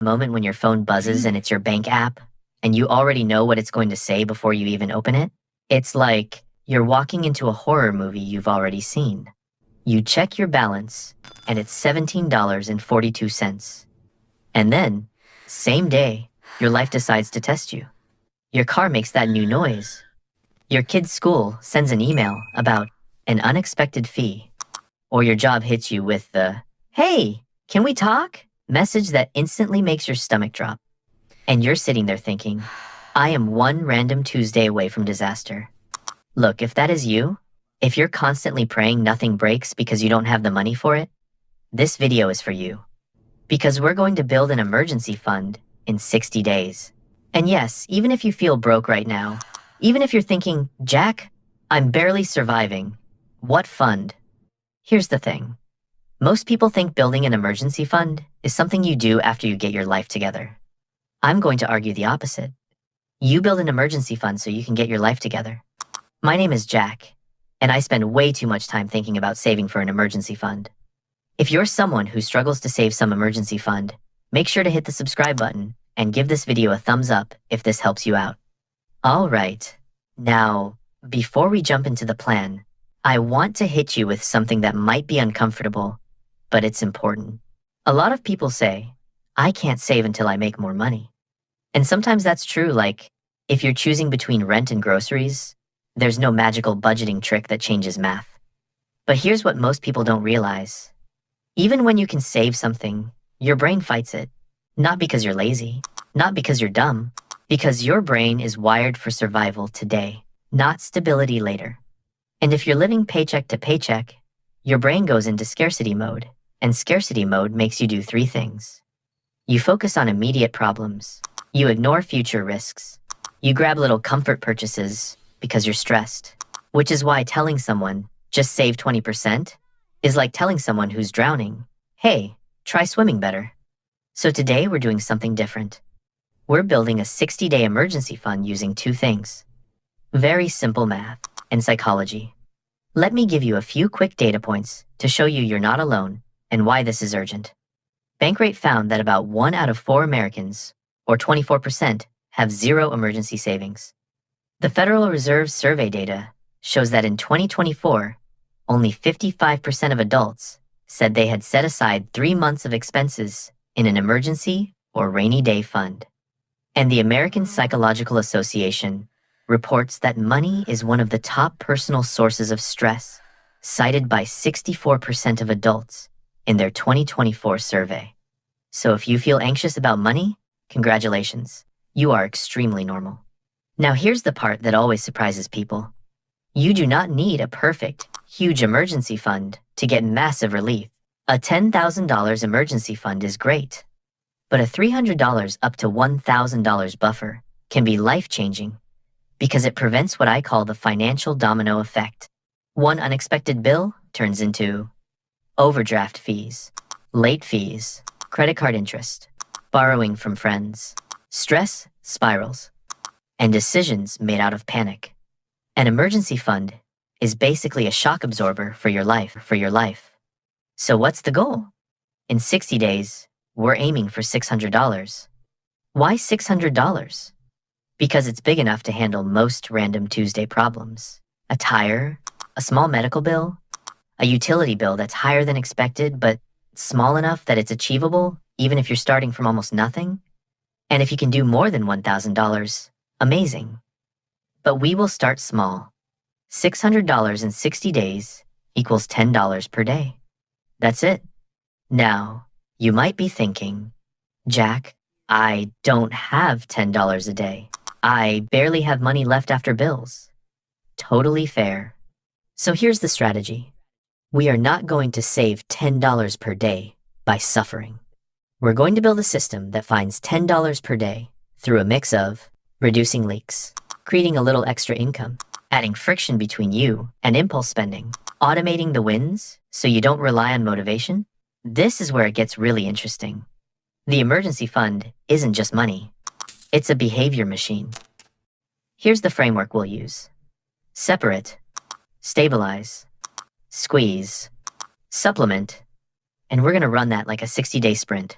Moment when your phone buzzes and it's your bank app, and you already know what it's going to say before you even open it? It's like you're walking into a horror movie you've already seen. You check your balance, and it's $17.42. And then, same day, your life decides to test you. Your car makes that new noise. Your kid's school sends an email about an unexpected fee. Or your job hits you with the, "Hey, can we talk?" message that instantly makes your stomach drop. And you're sitting there thinking, I am one random Tuesday away from disaster. Look, if that is you, if you're constantly praying nothing breaks because you don't have the money for it, this video is for you. Because we're going to build an emergency fund in 60 days. And yes, even if you feel broke right now, even if you're thinking, Jack, I'm barely surviving, what fund? Here's the thing. Most people think building an emergency fund is something you do after you get your life together. I'm going to argue the opposite. You build an emergency fund so you can get your life together. My name is Jack, and I spend way too much time thinking about saving for an emergency fund. If you're someone who struggles to save some emergency fund, make sure to hit the subscribe button and give this video a thumbs up if this helps you out. All right, now, before we jump into the plan, I want to hit you with something that might be uncomfortable, but it's important. A lot of people say, I can't save until I make more money. And sometimes that's true, like, if you're choosing between rent and groceries, there's no magical budgeting trick that changes math. But here's what most people don't realize. Even when you can save something, your brain fights it. Not because you're lazy, not because you're dumb, because your brain is wired for survival today, not stability later. And if you're living paycheck to paycheck, your brain goes into scarcity mode, and scarcity mode makes you do three things. You focus on immediate problems. You ignore future risks. You grab little comfort purchases because you're stressed, which is why telling someone, just save 20%, is like telling someone who's drowning, hey, try swimming better. So today we're doing something different. We're building a 60-day emergency fund using two things. Very simple math and psychology. Let me give you a few quick data points to show you you're not alone and why this is urgent. Bankrate found that about 1 out of 4 Americans, or 24%, have zero emergency savings. The Federal Reserve's survey data shows that in 2024, only 55% of adults said they had set aside 3 months of expenses in an emergency or rainy day fund. And the American Psychological Association reports that money is one of the top personal sources of stress, cited by 64% of adults in their 2024 survey. So if you feel anxious about money, congratulations, you are extremely normal. Now here's the part that always surprises people. You do not need a perfect, huge emergency fund to get massive relief. A $10,000 emergency fund is great, but a $300 up to $1,000 buffer can be life-changing because it prevents what I call the financial domino effect. One unexpected bill turns into overdraft fees, late fees, credit card interest, borrowing from friends, stress spirals, and decisions made out of panic. An emergency fund is basically a shock absorber for your life. So what's the goal? In 60 days, we're aiming for $600. Why $600? Because it's big enough to handle most random Tuesday problems. A tire, a small medical bill, a utility bill that's higher than expected but small enough that it's achievable even if you're starting from almost nothing. And if you can do more than $1,000, amazing. But we will start small. $600 in 60 days equals $10 per day. That's it. Now, you might be thinking, Jack, I don't have $10 a day. I barely have money left after bills. Totally fair. So here's the strategy. We are not going to save $10 per day by suffering. We're going to build a system that finds $10 per day through a mix of reducing leaks, creating a little extra income, adding friction between you and impulse spending, automating the wins so you don't rely on motivation. This is where it gets really interesting. The emergency fund isn't just money. It's a behavior machine. Here's the framework we'll use. Separate, stabilize, squeeze, supplement, and we're going to run that like a 60-day sprint.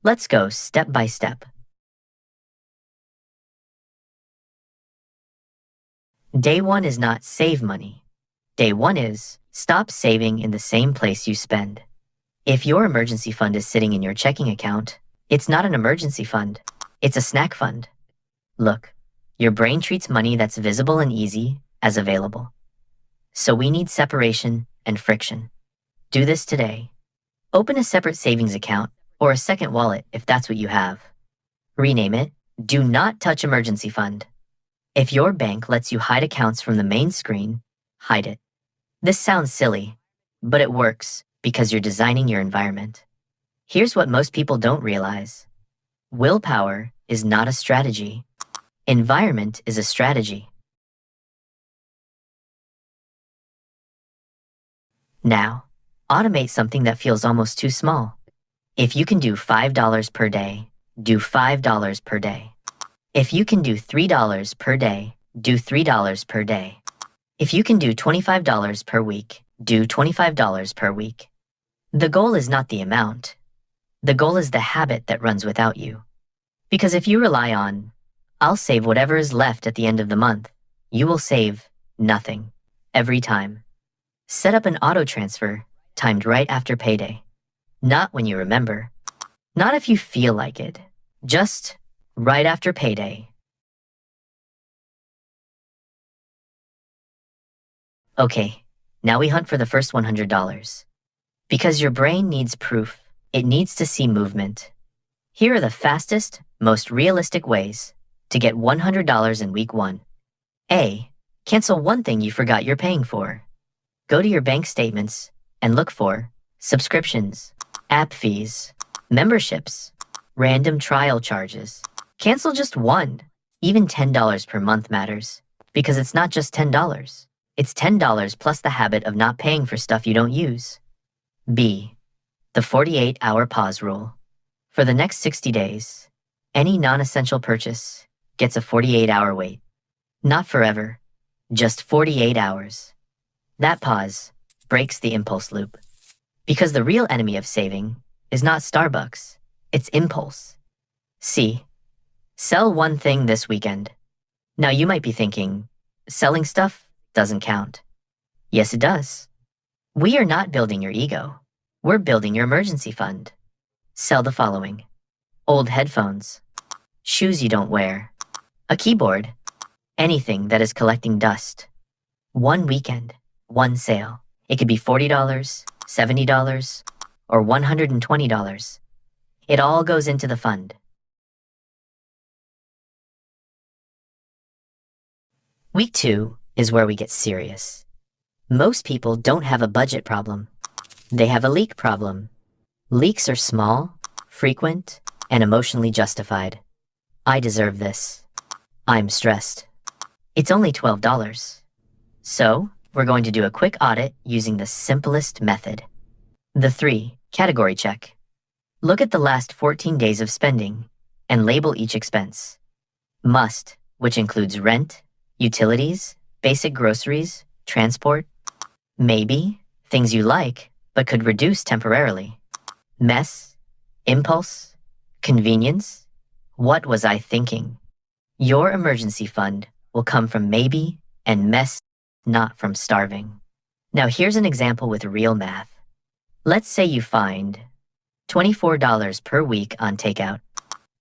Let's go step by step. Day 1 is not save money. Day 1 is stop saving in the same place you spend. If your emergency fund is sitting in your checking account, it's not an emergency fund. It's a snack fund. Look, your brain treats money that's visible and easy as available. So we need separation and friction. Do this today. Open a separate savings account or a second wallet if that's what you have. Rename it Do Not Touch Emergency Fund. If your bank lets you hide accounts from the main screen, hide it. This sounds silly, but it works because you're designing your environment. Here's what most people don't realize. Willpower is not a strategy. Environment is a strategy. Now, automate something that feels almost too small. If you can do $5 per day, do $5 per day. If you can do $3 per day, do $3 per day. If you can do $25 per week, do $25 per week. The goal is not the amount. The goal is the habit that runs without you. Because if you rely on, I'll save whatever is left at the end of the month, you will save nothing every time. Set up an auto transfer timed right after payday. Not when you remember. Not if you feel like it. Just right after payday. Okay, now we hunt for the first $100. Because your brain needs proof, it needs to see movement. Here are the fastest, most realistic ways to get $100 in week 1. A. Cancel one thing you forgot you're paying for. Go to your bank statements and look for subscriptions, app fees, memberships, random trial charges. Cancel just one. Even $10 per month matters, because it's not just $10. It's $10 plus the habit of not paying for stuff you don't use. B. The 48-hour pause rule. For the next 60 days, any non-essential purchase gets a 48-hour wait. Not forever, just 48 hours. That pause breaks the impulse loop. Because the real enemy of saving is not Starbucks, it's impulse. C. Sell one thing this weekend. Now you might be thinking, selling stuff doesn't count. Yes, it does. We are not building your ego. We're building your emergency fund. Sell the following: old headphones, shoes you don't wear, a keyboard, anything that is collecting dust. One weekend, one sale. It could be $40, $70, or $120. It all goes into the fund. Week 2 is where we get serious. Most people don't have a budget problem. They have a leak problem. Leaks are small, frequent, and emotionally justified. I deserve this. I'm stressed. It's only $12. So, we're going to do a quick audit using the simplest method. The 3 category check. Look at the last 14 days of spending and label each expense. Must, which includes rent, utilities, basic groceries, transport. Maybe, things you like, but could reduce temporarily. Mess, impulse, convenience. What was I thinking? Your emergency fund will come from maybe and mess, not from starving. Now here's an example with real math. Let's say you find $24 per week on takeout,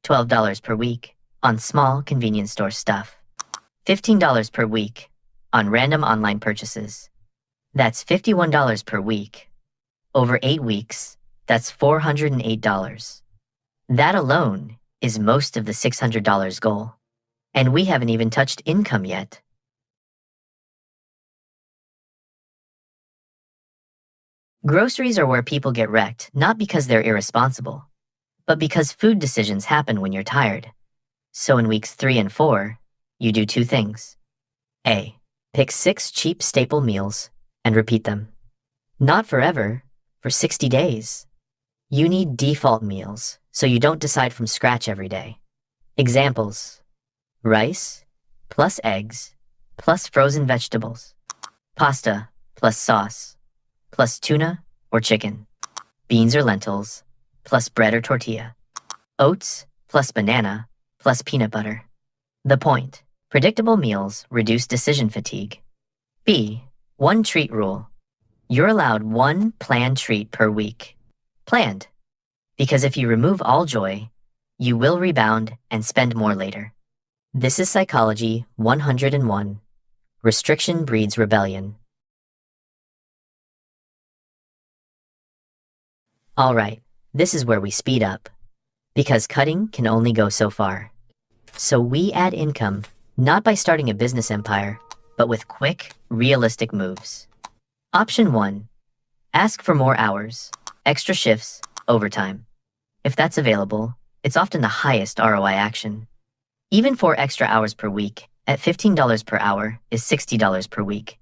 $12 per week on small convenience store stuff, $15 per week on random online purchases. That's $51 per week. Over 8 weeks, that's $408. That alone is most of the $600 goal. And we haven't even touched income yet. Groceries are where people get wrecked, not because they're irresponsible, but because food decisions happen when you're tired. So in weeks 3 and 4, you do 2 things. A. Pick 6 cheap staple meals and repeat them. Not forever, for 60 days. You need default meals, so you don't decide from scratch every day. Examples: rice plus eggs plus frozen vegetables, pasta plus sauce plus tuna or chicken, beans or lentils plus bread or tortilla. Oats plus banana plus peanut butter. The point: predictable meals reduce decision fatigue. B. One treat rule. You're allowed one planned treat per week. Planned. Because if you remove all joy, you will rebound and spend more later. This is Psychology 101. Restriction breeds rebellion. Alright, this is where we speed up. Because cutting can only go so far. So we add income, not by starting a business empire, but with quick, realistic moves. Option 1. Ask for more hours, extra shifts, overtime. If that's available, it's often the highest ROI action. Even 4 extra hours per week, at $15 per hour, is $60 per week.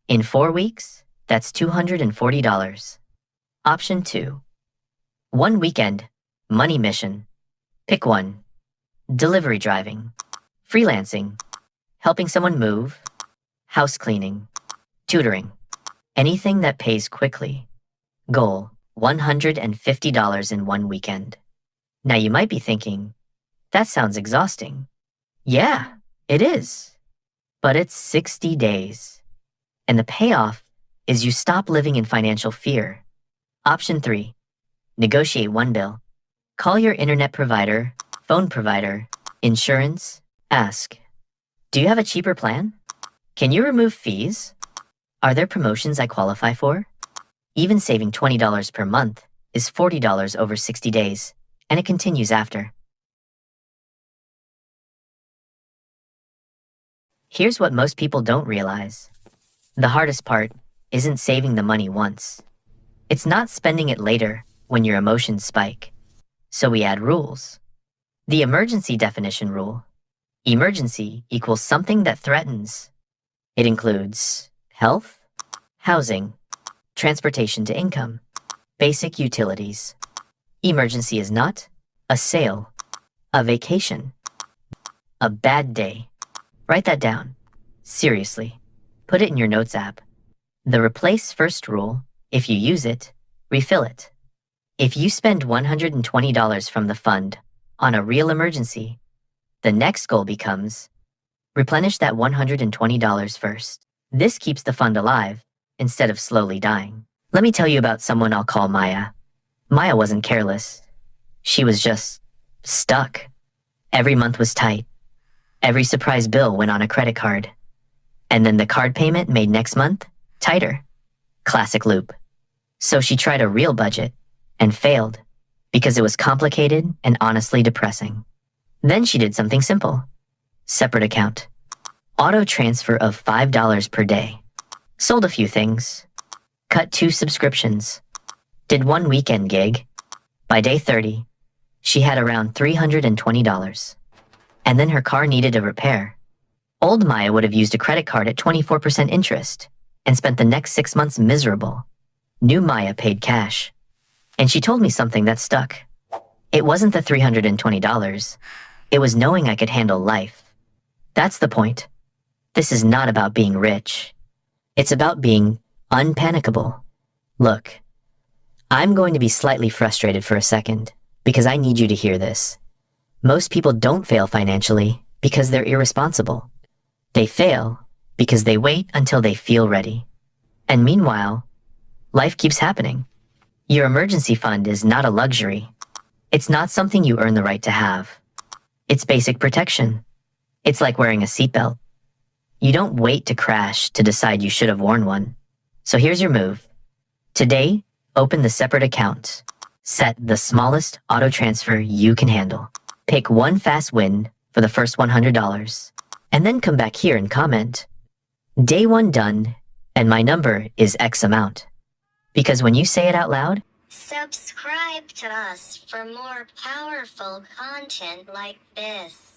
In 4 weeks, that's $240. Option 2. One weekend, money mission. Pick one. Delivery driving, freelancing, helping someone move, house cleaning, tutoring, anything that pays quickly. Goal: $150 in 1 weekend. Now you might be thinking, that sounds exhausting. Yeah, it is. But it's 60 days. And the payoff is you stop living in financial fear. Option 3. Negotiate one bill. Call your internet provider, phone provider, insurance, ask, do you have a cheaper plan? Can you remove fees? Are there promotions I qualify for? Even saving $20 per month is $40 over 60 days, and it continues after. Here's what most people don't realize. The hardest part isn't saving the money once. It's not spending it later when your emotions spike. So we add rules. The emergency definition rule. Emergency equals something that threatens. It includes health, housing, transportation to income, basic utilities. Emergency is not a sale, a vacation, a bad day. Write that down. Seriously. Put it in your notes app. The replace first rule, if you use it, refill it. If you spend $120 from the fund on a real emergency, the next goal becomes replenish that $120 first. This keeps the fund alive instead of slowly dying. Let me tell you about someone I'll call Maya. Maya wasn't careless. She was just stuck. Every month was tight. Every surprise bill went on a credit card. And then the card payment made next month tighter. Classic loop. So she tried a real budget and failed because it was complicated and honestly depressing. Then she did something simple. Separate account. Auto transfer of $5 per day. Sold a few things. Cut 2 subscriptions. Did 1 weekend gig. By day 30, she had around $320. And then her car needed a repair. Old Maya would have used a credit card at 24% interest and spent the next 6 months miserable. New Maya paid cash. And she told me something that stuck. It wasn't the $320. It was knowing I could handle life. That's the point. This is not about being rich. It's about being unpanicable. Look, I'm going to be slightly frustrated for a second because I need you to hear this. Most people don't fail financially because they're irresponsible. They fail because they wait until they feel ready. And meanwhile, life keeps happening. Your emergency fund is not a luxury. It's not something you earn the right to have. It's basic protection. It's like wearing a seatbelt. You don't wait to crash to decide you should have worn one. So here's your move. Today, open the separate account. Set the smallest auto transfer you can handle. Pick one fast win for the first $100. And then come back here and comment, Day 1 done, and my number is X amount. Because when you say it out loud, subscribe to us for more powerful content like this.